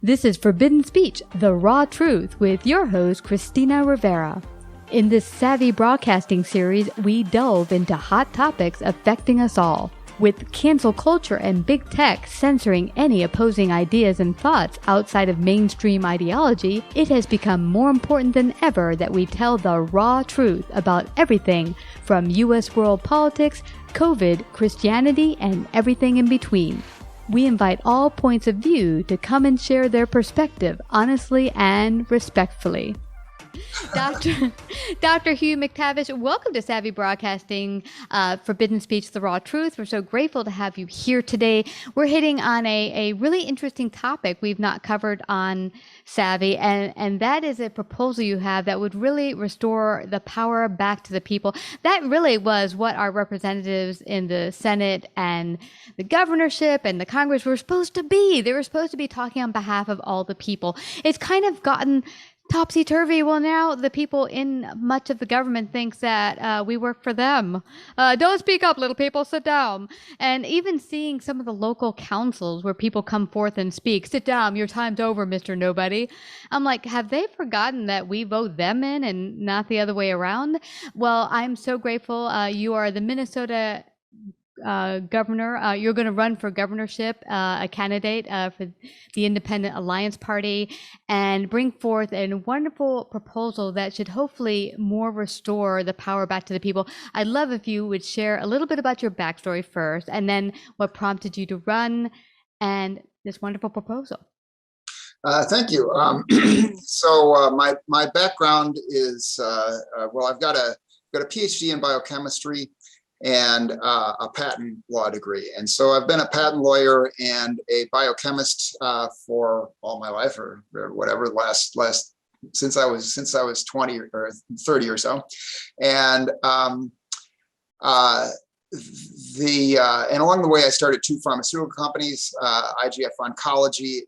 This is Forbidden Speech, the raw truth, with your host, Christina Rivera. In this savvy broadcasting series, we delve into hot topics affecting us all. With cancel culture and big tech censoring any opposing ideas and thoughts outside of mainstream ideology, it has become more important than ever that we tell the raw truth about everything from U.S. world politics, COVID, Christianity, and everything in between. We invite all points of view to come and share their perspective honestly and respectfully. Dr. Hugh McTavish, welcome to Savvy Broadcasting, Forbidden Speech, The Raw Truth. We're so grateful to have you here today. We're hitting on a really interesting topic we've not covered on Savvy, and that is a proposal you have that would really restore the power back to the people. That really was what our representatives in the Senate and the governorship and the Congress were supposed to be. They were supposed to be talking on behalf of all the people. It's kind of gotten topsy-turvy. Well, now the people in much of the government thinks that we work for them. Don't speak up, little people, sit down. And even seeing some of the local councils where people come forth and speak, sit down, your time's over, Mr. Nobody. I'm like, have they forgotten that we vote them in and not the other way around? Well, I'm so grateful. You are the Minnesota governor. You're going to run for governorship, a candidate for the Independent Alliance Party, and bring forth a wonderful proposal that should hopefully more restore the power back to the people. I'd love if you would share a little bit about your backstory first, and then what prompted you to run and this wonderful proposal. Thank you. So my background is I've got a Ph.D. in biochemistry and a patent law degree. And so I've been a patent lawyer and a biochemist for all my life, or whatever, since I was 20 or 30 or so. And and along the way, I started two pharmaceutical companies, IGF Oncology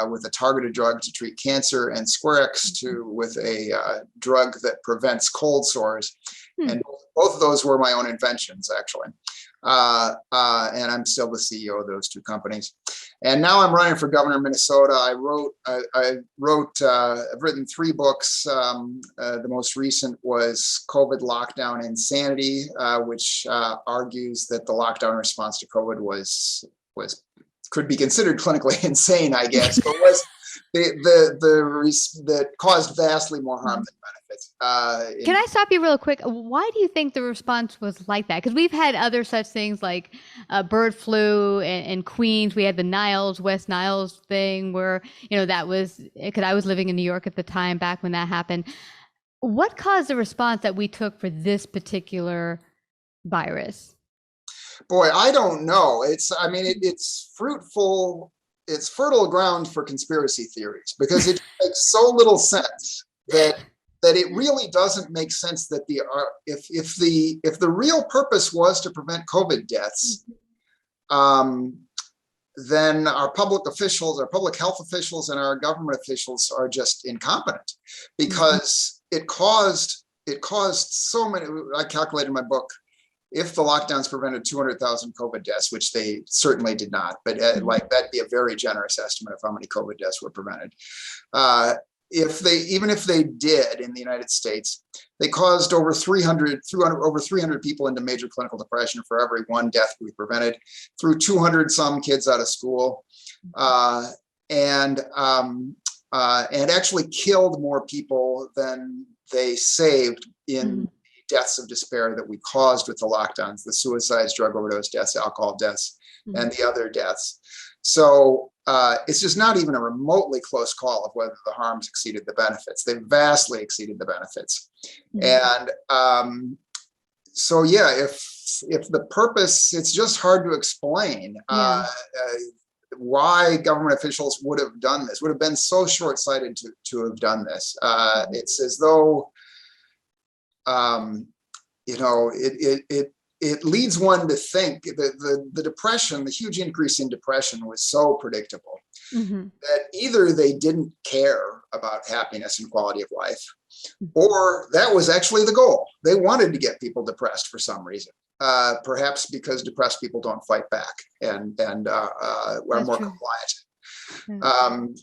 with a targeted drug to treat cancer, and Squarex with a drug that prevents cold sores. And both of those were my own inventions, actually. And I'm still the CEO of those two companies. And now I'm running for governor of Minnesota. I've written 3 books. The most recent was COVID Lockdown and Sanity, which argues that the lockdown response to COVID could be considered clinically insane, I guess, but was that caused vastly more harm than benefits. Can I stop you real quick? Why do you think the response was like that? Because we've had other such things like bird flu in Queens. We had the West Niles thing where, that was, because I was living in New York at the time back when that happened. What caused the response that we took for this particular virus? Boy, I don't know. It's fruitful. It's fertile ground for conspiracy theories, because it makes so little sense that it really doesn't make sense that if the real purpose was to prevent COVID deaths, then our public health officials, and our government officials are just incompetent, because it caused so many. I calculated in my book, if the lockdowns prevented 200,000 COVID deaths, which they certainly did not, but that'd be a very generous estimate of how many COVID deaths were prevented. Even if they did in the United States, they caused over 300 people into major clinical depression for every one death we prevented, threw 200 some kids out of school, and actually killed more people than they saved in deaths of despair that we caused with the lockdowns, the suicides, drug overdose deaths, alcohol deaths, and the other deaths. So it's just not even a remotely close call of whether the harms exceeded the benefits. They vastly exceeded the benefits. And so, yeah, if the purpose, it's just hard to explain why government officials would have done this, would have been so short-sighted to have done this. It's as though, it leads one to think that the depression, the huge increase in depression, was so predictable that either they didn't care about happiness and quality of life, or that was actually the goal. They wanted to get people depressed for some reason, perhaps because depressed people don't fight back and are more compliant.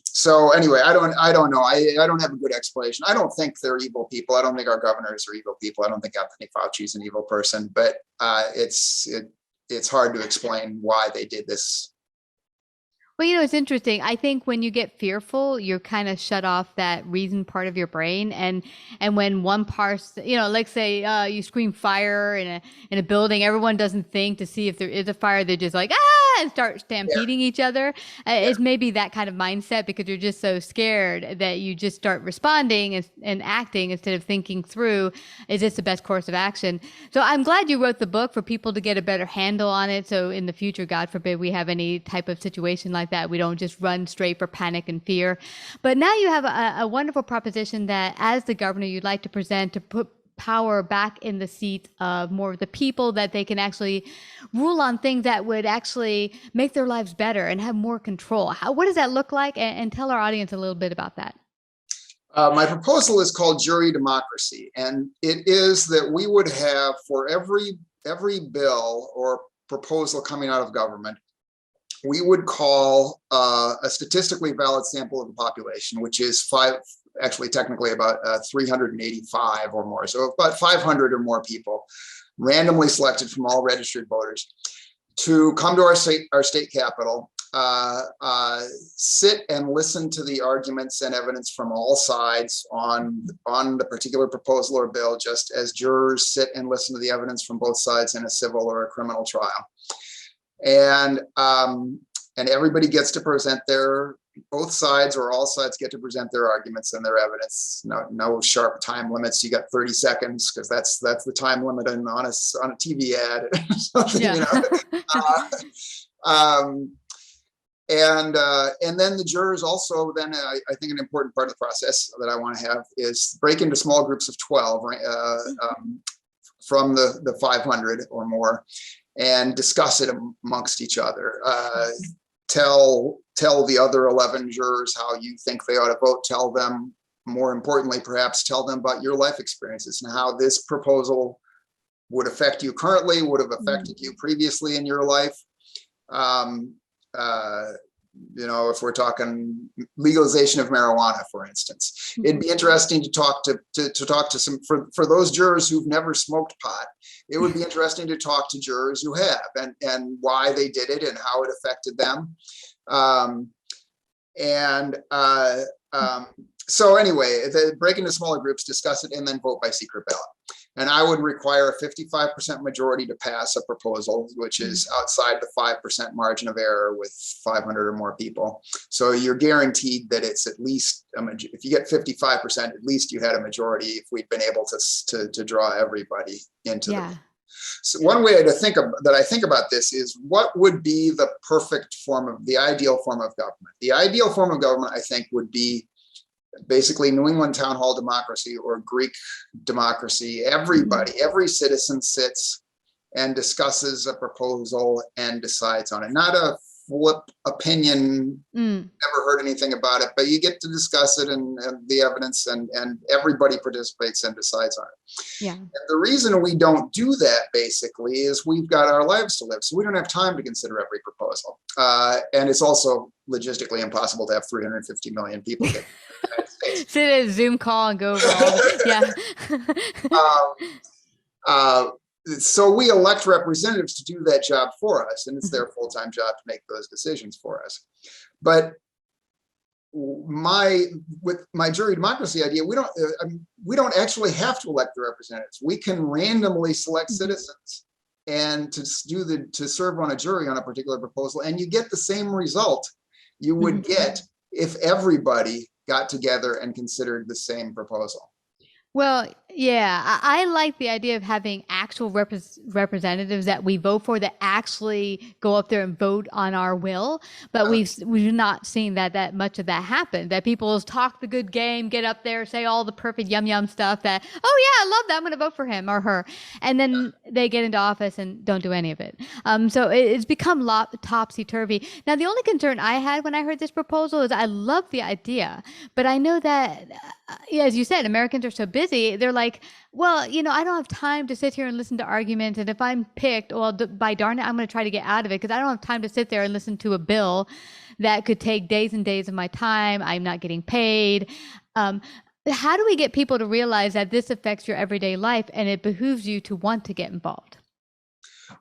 So anyway, I don't know. I don't have a good explanation. I don't think they're evil people. I don't think our governors are evil people. I don't think Anthony Fauci is an evil person, but it's hard to explain why they did this. Well, it's interesting. I think when you get fearful, you're kind of shut off that reason part of your brain, and when one part, like say you scream fire in a building, everyone doesn't think to see if there is a fire. They're just like and start stampeding each other. It's maybe that kind of mindset because you're just so scared that you just start responding and acting instead of thinking through, is this the best course of action? So I'm glad you wrote the book for people to get a better handle on it. So in the future, God forbid, we have any type of situation like that, we don't just run straight for panic and fear. But now you have a wonderful proposition that as the governor, you'd like to present to put power back in the seat of more of the people, that they can actually rule on things that would actually make their lives better and have more control. What does that look like? And tell our audience a little bit about that. My proposal is called jury democracy, and it is that we would have, for every bill or proposal coming out of government, we would call a statistically valid sample of the population, which is technically about 385 or more. So about 500 or more people randomly selected from all registered voters to come to our state capital, sit and listen to the arguments and evidence from all sides on the particular proposal or bill, just as jurors sit and listen to the evidence from both sides in a civil or a criminal trial. And everybody gets to present both sides or all sides get to present their arguments and their evidence. No sharp time limits. You got 30 seconds because that's the time limit on a TV ad or something, and then the jurors also then I think an important part of the process that I want to have is break into small groups of 12 from the 500 or more and discuss it amongst each other. Tell the other 11 jurors how you think they ought to vote. Tell them, more importantly, perhaps tell them about your life experiences and how this proposal would affect you currently, would have affected you previously in your life. If we're talking legalization of marijuana, for instance, it'd be interesting to talk to some, for those jurors who've never smoked pot, it would be interesting to talk to jurors who have and why they did it and how it affected them. So anyway, break into smaller groups, discuss it, and then vote by secret ballot. And I would require a 55% majority to pass a proposal, which is outside the 5% margin of error with 500 or more people. So you're guaranteed that it's at least, if you get 55%, at least you had a majority if we'd been able to draw everybody into the. So one way that I think about this is what would be the ideal form of government. The ideal form of government, I think, would be basically New England town hall democracy or Greek democracy. Every citizen sits and discusses a proposal and decides on it. Not a flip opinion, never heard anything about it, but you get to discuss it and the evidence and everybody participates and decides on it. Yeah. And the reason we don't do that basically is we've got our lives to live. So we don't have time to consider every proposal. And it's also logistically impossible to have 350 million people get in the United States. Sit at a Zoom call and go over all. Yeah. So we elect representatives to do that job for us, and it's their full-time job to make those decisions for us. But with my jury democracy idea, we don't actually have to elect the representatives. We can randomly select citizens and to serve on a jury on a particular proposal, and you get the same result you would get if everybody got together and considered the same proposal. Well, yeah, I like the idea of having actual representatives that we vote for that actually go up there and vote on our will. But we've not seen that much of that happen, that people talk the good game, get up there, say all the perfect yum stuff that, oh yeah, I love that, I'm going to vote for him or her. And then they get into office and don't do any of it. So it's become topsy-turvy. Now, the only concern I had when I heard this proposal is I love the idea, but I know that, as you said, Americans are so busy. They're like, well, I don't have time to sit here and listen to arguments. And if I'm picked, well, by darn it, I'm going to try to get out of it because I don't have time to sit there and listen to a bill that could take days and days of my time. I'm not getting paid. How do we get people to realize that this affects your everyday life and it behooves you to want to get involved?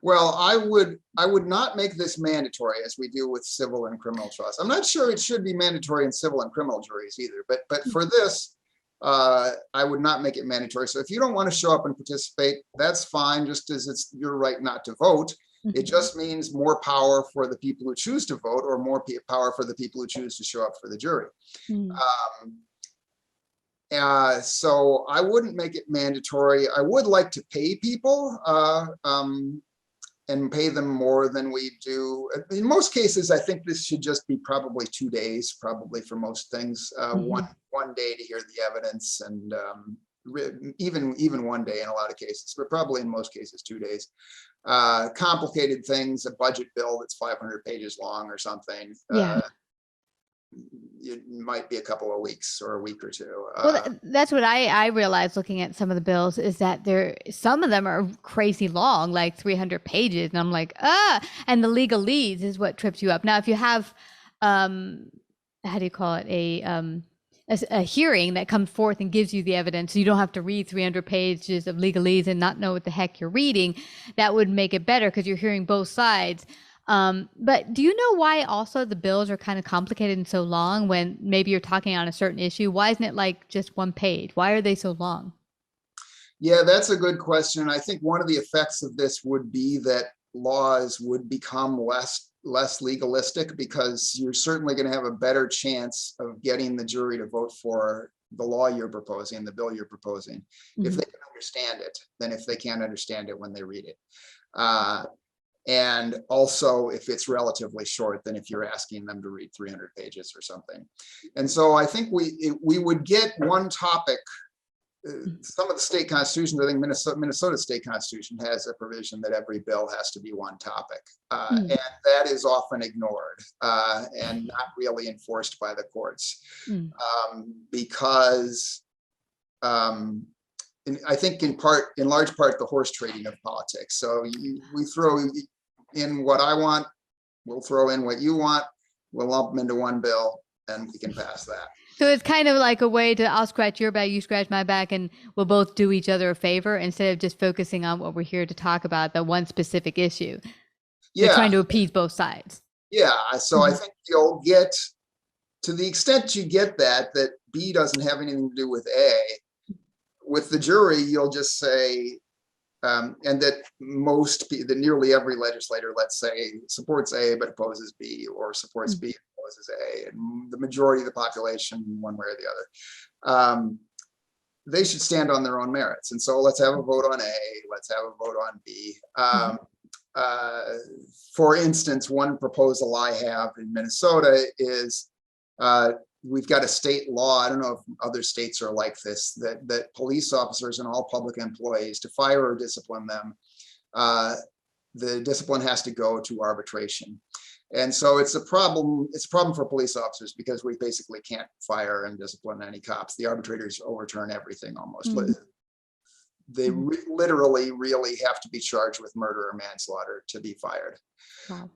Well, I would not make this mandatory as we do with civil and criminal trials. I'm not sure it should be mandatory in civil and criminal juries either, but for this, I would not make it mandatory. So if you don't want to show up and participate, that's fine, just as it's your right not to vote. It just means more power for the people who choose to vote, or more power for the people who choose to show up for the jury. So I wouldn't make it mandatory. I would like to pay people and pay them more than we do. In most cases, I think this should just be probably 2 days, probably for most things. One day to hear the evidence, and even 1 day in a lot of cases, but probably in most cases 2 days. Complicated things, a budget bill that's 500 pages long or something. It might be a couple of weeks or a week or two. Well, that's what I realized looking at some of the bills, is that some of them are crazy long, like 300 pages. And I'm like, and the legalese is what trips you up. Now, if you have, how do you call it? A hearing that comes forth and gives you the evidence, so you don't have to read 300 pages of legalese and not know what the heck you're reading, that would make it better because you're hearing both sides. But do you know why also the bills are kind of complicated and so long when maybe you're talking on a certain issue? Why isn't it like just 1 page? Why are they so long? Yeah, that's a good question. I think one of the effects of this would be that laws would become less legalistic, because you're certainly going to have a better chance of getting the jury to vote for the law you're proposing, the bill you're proposing, if they can understand it, than if they can't understand it when they read it. And also if it's relatively short than if you're asking them to read 300 pages or something. And so I think we would get one topic. Some of the state constitutions, I think Minnesota state constitution has a provision that every bill has to be one topic. And that is often ignored and not really enforced by the courts, because I think in large part, the horse trading of politics. So we throw in what I want, we'll throw in what you want, we'll lump them into one bill, and we can pass that. So it's kind of like a way to, I'll scratch your back, you scratch my back, and we'll both do each other a favor instead of just focusing on what we're here to talk about, the one specific issue. Yeah. They're trying to appease both sides. Yeah. So I think you'll get, to the extent you get that B doesn't have anything to do with A, with the jury, you'll just say, and that nearly every legislator, let's say, supports A but opposes B, or supports B and opposes A, and the majority of the population, one way or the other, they should stand on their own merits. And so let's have a vote on A, let's have a vote on B. For instance, one proposal I have in Minnesota is, we've got a state law, I don't know if other states are like this, that police officers and all public employees, to fire or discipline them, the discipline has to go to arbitration. And so it's a problem for police officers, because we basically can't fire and discipline any cops. The arbitrators overturn everything almost. They literally really have to be charged with murder or manslaughter to be fired. Wow.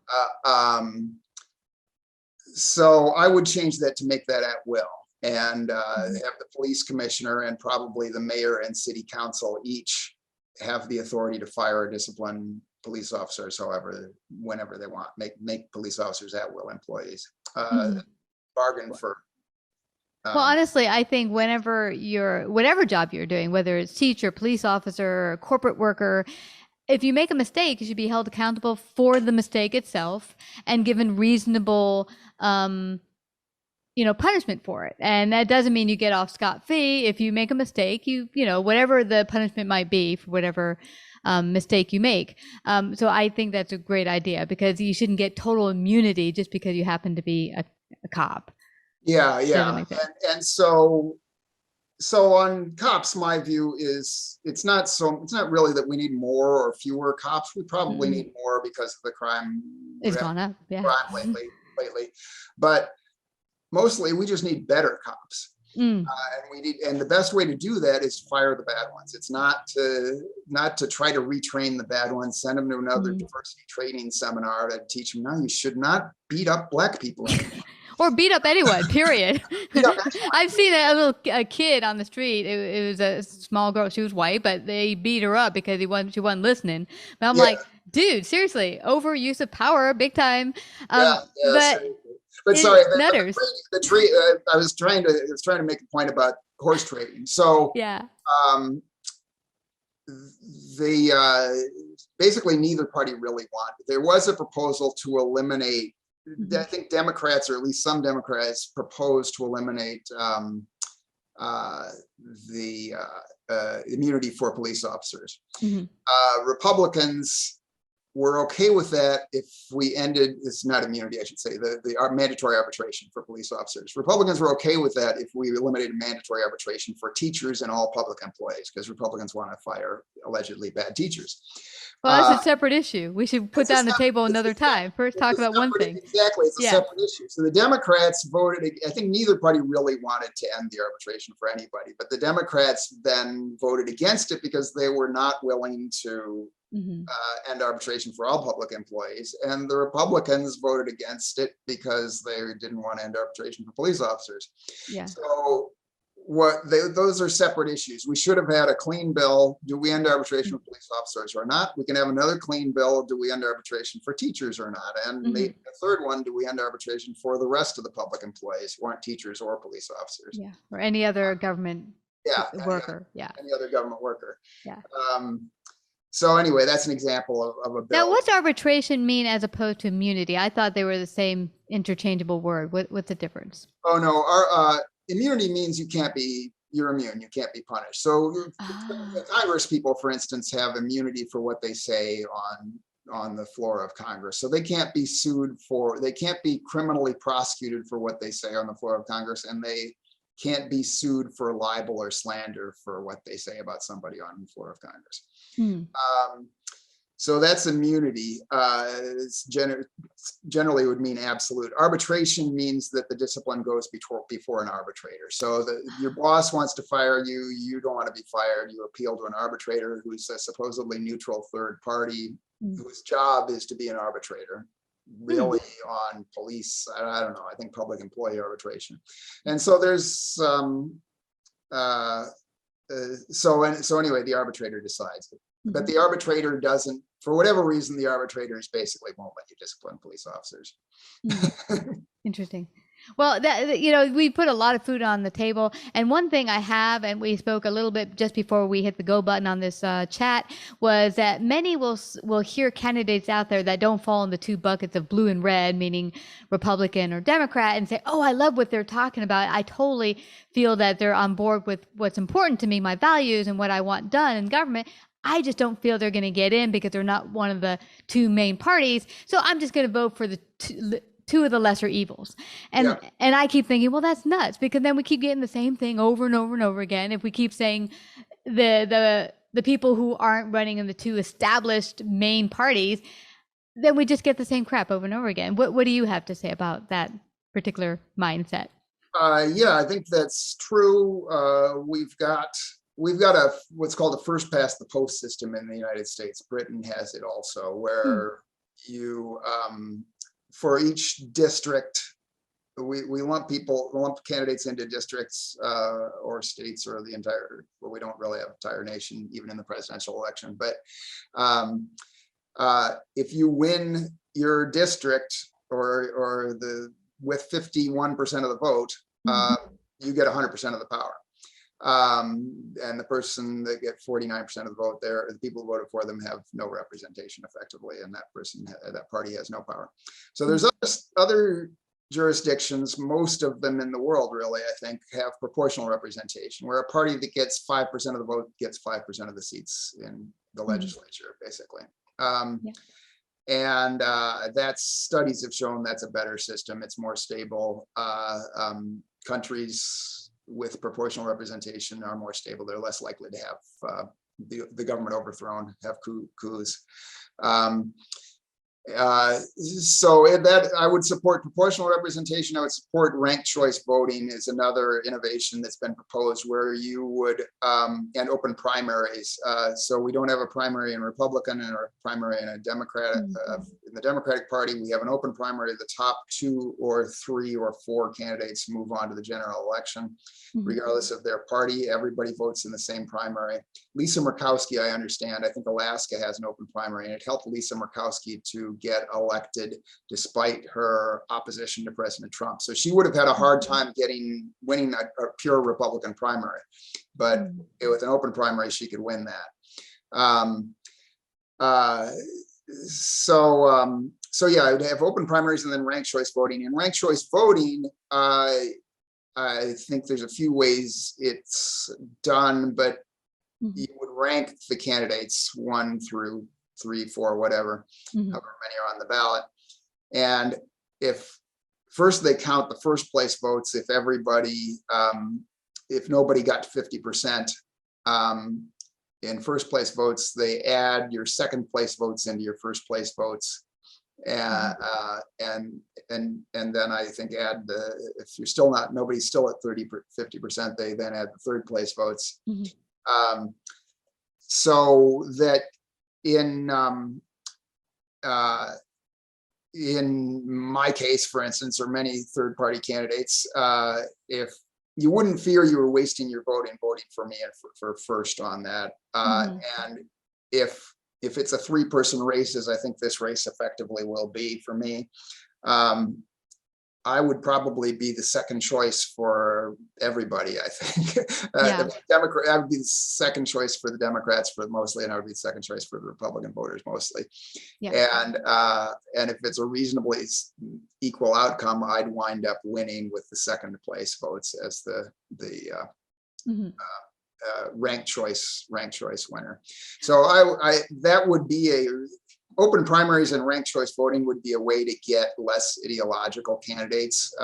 So I would change that to make that at will, and have the police commissioner and probably the mayor and city council each have the authority to fire or discipline police officers whenever they want. Make police officers at will employees. Bargain for. Well, honestly, I think whatever job you're doing, whether it's teacher, police officer, corporate worker, if you make a mistake, you should be held accountable for the mistake itself and given reasonable, punishment for it. And that doesn't mean you get off scot-free. If you make a mistake, whatever the punishment might be for whatever mistake you make. So I think that's a great idea, because you shouldn't get total immunity just because you happen to be a cop. Yeah. And so on cops, my view is it's not really that we need more or fewer cops. We probably need more because of the crime. It's gone up, yeah. Crime lately. But mostly we just need better cops. Mm. And the best way to do that is to fire the bad ones. It's not to try to retrain the bad ones, send them to another diversity training seminar to teach them, no, you should not beat up Black people anymore. Or beat up anyone, period. Beat up I've seen a kid on the street. It was a small girl. She was white, but they beat her up because she wasn't listening. But I'm yeah, like, dude, seriously, overuse of power, big time. yeah, But seriously. But sorry, it's nutters. the tree. I was trying to make a point about horse trading. So, Yeah. um, basically neither party really wanted. There was a proposal to eliminate. I think Democrats, or at least some Democrats, proposed to eliminate the immunity for police officers. Republicans were okay with that if we ended, it's not immunity, I should say, the mandatory arbitration for police officers. Republicans were okay with that if we eliminated mandatory arbitration for teachers and all public employees, because Republicans want to fire allegedly bad teachers. Well, that's a separate issue. We should put that on the table another time. First, talk about one thing. Exactly, it's a separate issue. So the Democrats voted, I think neither party really wanted to end the arbitration for anybody, but the Democrats then voted against it because they were not willing to end arbitration for all public employees. And the Republicans voted against it because they didn't want to end arbitration for police officers. Yeah. So those are separate issues. We should have had a clean bill. Do we end arbitration for police officers or not? We can have another clean bill. Do we end arbitration for teachers or not? And maybe the third one, do we end arbitration for the rest of the public employees who aren't teachers or police officers? Yeah. Or any other government worker. Any other government worker. Yeah. So anyway, that's an example of a bill. Now, what's arbitration mean as opposed to immunity? I thought they were the same interchangeable word. What's the difference? Oh no, our immunity means you're immune, you can't be punished. So the Congress people, for instance, have immunity for what they say on the floor of Congress. So they can't be they can't be criminally prosecuted for what they say on the floor of Congress, and they can't be sued for libel or slander for what they say about somebody on the floor of Congress. So that's immunity. Generally would mean absolute. Arbitration means that the discipline goes before an arbitrator. So your boss wants to fire you, you don't want to be fired, you appeal to an arbitrator who's a supposedly neutral third party, whose job is to be an arbitrator, really on police, I don't know, I think public employee arbitration. And so there's so anyway, the arbitrator decides it. But the arbitrator doesn't, for whatever reason, the arbitrators basically won't let you discipline police officers. Interesting. Well, we put a lot of food on the table. And one thing I have, and we spoke a little bit just before we hit the go button on this chat, was that many will hear candidates out there that don't fall in the two buckets of blue and red, meaning Republican or Democrat, and say, oh, I love what they're talking about. I totally feel that they're on board with what's important to me, my values, and what I want done in government. I just don't feel they're going to get in because they're not one of the two main parties. So I'm just going to vote for the two of the lesser evils. And I keep thinking, well, that's nuts, because then we keep getting the same thing over and over and over again. If we keep saying the people who aren't running in the two established main parties, then we just get the same crap over and over again. What do you have to say about that particular mindset? Yeah, I think that's true. We've got what's called a first past the post system in the United States. Britain has it also, where you for each district, we lump candidates into districts or states or the entire, well, we don't really have an entire nation even in the presidential election, but if you win your district or with 51% of the vote, you get 100% of the power. And the person that get 49% of the vote, the people who voted for them have no representation effectively, and that party has no power. So there's other jurisdictions, most of them in the world really, I think, have proportional representation, where a party that gets 5% of the vote gets 5% of the seats in the legislature, basically. And studies have shown that's a better system. It's more stable. Countries with proportional representation are more stable. They're less likely to have the government overthrown, have coups. that I would support proportional representation. I would support ranked choice voting is another innovation that's been proposed, where you would and open primaries. So we don't have a primary in Republican and a primary in a Democrat. In the Democratic Party, we have an open primary. The top 2 or 3 or 4 candidates move on to the general election, regardless of their party. Everybody votes in the same primary. Lisa Murkowski, I understand. I think Alaska has an open primary, and it helped Lisa Murkowski to get elected despite her opposition to President Trump. So she would have had a hard time winning a pure Republican primary, but with an open primary, she could win that. So yeah, I would have open primaries and then ranked choice voting. And ranked choice voting, I think there's a few ways it's done, but you would rank the candidates 1 through 3, 4, whatever, however many are on the ballot. And if first they count the first place votes, if nobody got to 50% in first place votes, they add your second place votes into your first place votes. And then I think if you're still nobody's still at 50%, they then add the third place votes. So that in my case, for instance, or many third-party candidates, if you wouldn't fear you were wasting your voting for me and for first on that, and if it's a 3-person race, as I think this race effectively will be for me, I would probably be the second choice for everybody, I think. I would be the second choice for the Democrats mostly, and I would be the second choice for the Republican voters mostly. And if it's a reasonably equal outcome, I'd wind up winning with the second place votes as the ranked choice winner. So that would be open primaries and ranked choice voting would be a way to get less ideological candidates,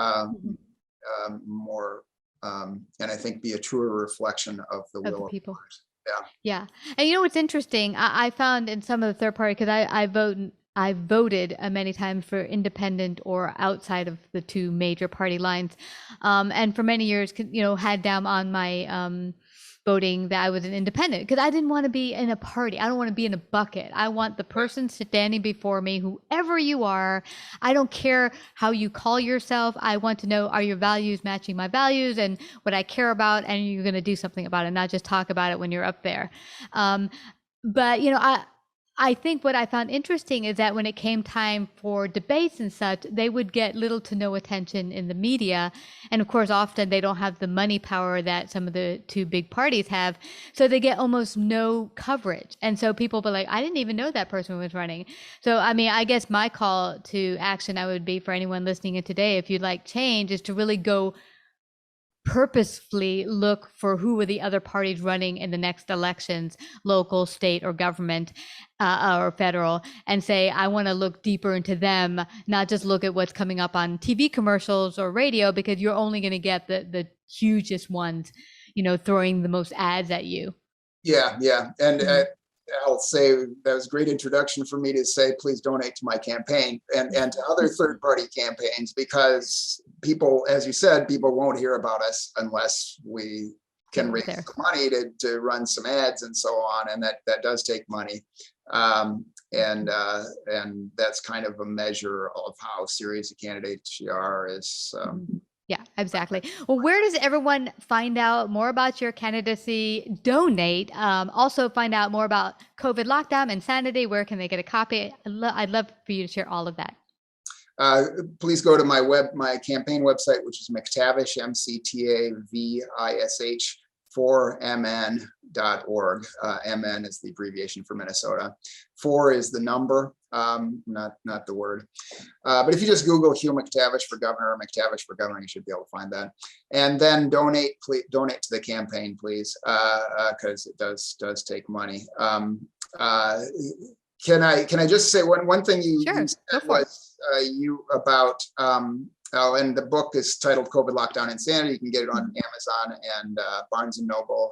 more, and I think be a truer reflection of the will of people. Yeah. And you know what's interesting? I found in some of the third party, because I voted many times for independent or outside of the 2 major party lines, and for many years, had down on my voting that I was an independent, because I didn't want to be in a party. I don't want to be in a bucket. I want the person standing before me, whoever you are. I don't care how you call yourself. I want to know, are your values matching my values and what I care about, and you're going to do something about it, not just talk about it when you're up there. But I think what I found interesting is that when it came time for debates and such, they would get little to no attention in the media. And of course, often they don't have the money power that some of the 2 big parties have. So they get almost no coverage. And so people be like, I didn't even know that person was running. So, I mean, I guess my call to action, I would be for anyone listening in today, if you'd like change, is to really go purposefully look for who are the other parties running in the next elections, local, state, or government, or federal, and say, I want to look deeper into them, not just look at what's coming up on TV commercials or radio, because you're only going to get the hugest ones, throwing the most ads at you. Yeah. And I'll say that was a great introduction for me to say, please donate to my campaign and to other third-party campaigns, because people, as you said, people won't hear about us unless we can raise some money to run some ads and so on. And that does take money. And that's kind of a measure of how serious a candidate you are is. Yeah, exactly. Well, where does everyone find out more about your candidacy? Donate. Also find out more about COVID lockdown and Sanity. Where can they get a copy? I'd love for you to share all of that. Please go to my campaign website, which is McTavish, MCTAVISH, 4mn.org. MN is the abbreviation for Minnesota. 4 is the number, not the word. But if you just Google Hugh McTavish for governor or McTavish for governor, you should be able to find that. And then donate to the campaign, please, because it does take money. Can I just say one thing you said was about and the book is titled COVID Lockdown and Sanity. You can get it on Amazon and Barnes and Noble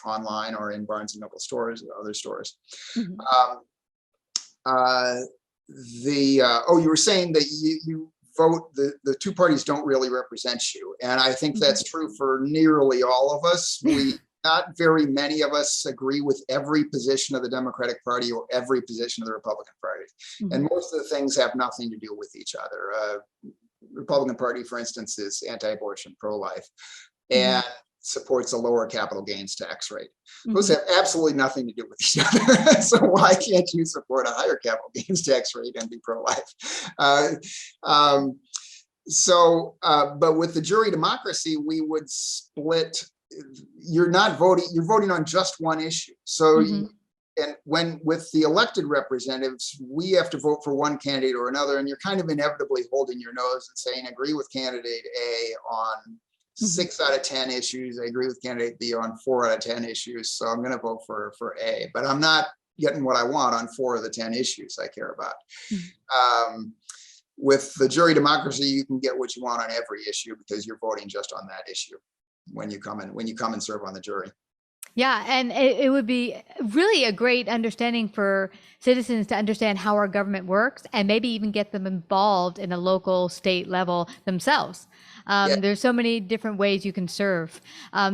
online, or in Barnes and Noble stores and other stores. you were saying that you vote, the two parties don't really represent you. And I think that's true for nearly all of us. Not very many of us agree with every position of the Democratic Party or every position of the Republican Party. And most of the things have nothing to do with each other. Republican Party, for instance, is anti-abortion, pro-life, and supports a lower capital gains tax rate. Those have absolutely nothing to do with each other. So why can't you support a higher capital gains tax rate and be pro-life? But with the jury democracy, we would split. You're not voting, you're voting on just one issue. So, and with the elected representatives, we have to vote for one candidate or another, and you're kind of inevitably holding your nose and saying, agree with candidate A on 6 out of 10 issues. I agree with candidate B on 4 out of 10 issues. So I'm going to vote for A, but I'm not getting what I want on 4 of the 10 issues I care about. With the jury democracy, you can get what you want on every issue because you're voting just on that issue when you come and serve on the jury. Yeah, and it would be really a great understanding for citizens to understand how our government works and maybe even get them involved in a local, state level themselves. There's so many different ways you can serve.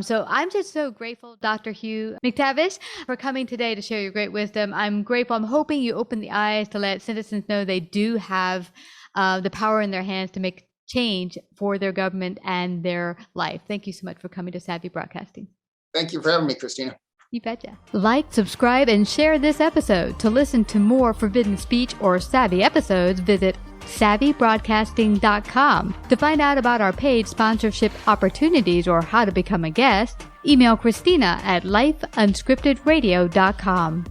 So I'm just so grateful, Dr. Hugh McTavish, for coming today to share your great wisdom. I'm grateful. I'm hoping you open the eyes to let citizens know they do have the power in their hands to make change for their government and their life. Thank you so much for coming to Savvy Broadcasting. Thank you for having me, Christina. You betcha. Like, subscribe, and share this episode. To listen to more Forbidden Speech or Savvy episodes, visit savvybroadcasting.com. To find out about our paid sponsorship opportunities or how to become a guest, email Christina at lifeunscriptedradio.com.